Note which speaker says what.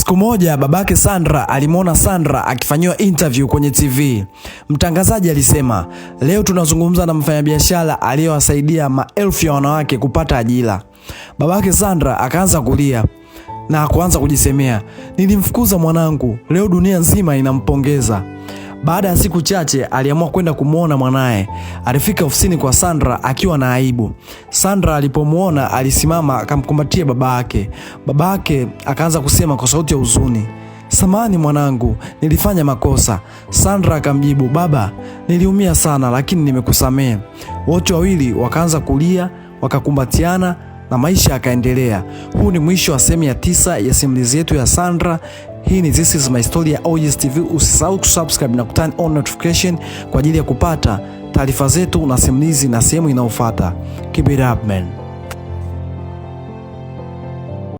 Speaker 1: Siku moja babake Sandra alimwona Sandra akifanyiwa interview kwenye TV. Mtangazaji alisema, "Leo tunazungumza na mfanyabiashara aliyewasaidia maelfu ya wanawake kupata ajira." Babake Sandra akaanza kulia na kuanza kujisemea, "Nilimfukuza mwanangu, leo dunia nzima inampongeza." Baada ya siku chache aliamua kwenda kumuona mwanae. Alifika ofisini kwa Sandra akiwa na aibu. Sandra alipomuona alisimama akamkumbatia babake. Babake akaanza kusema kwa sauti ya huzuni, "Samahani mwanangu, nilifanya makosa." Sandra akamjibu, "Baba, niliumia sana lakini nimekusamehe." Wote wawili wakaanza kulia, wakakumbatiana na maisha yakaendelea. Huu ni mwisho wa sehemu ya 9 ya simulizi yetu ya Sandra. Hii ni This is my story ya OGS TV. Usisahau kusubscribe na kuturn on notification kwa ajili ya kupata taarifa zetu na simulizi na sehemu inayofuata. Keep it up man.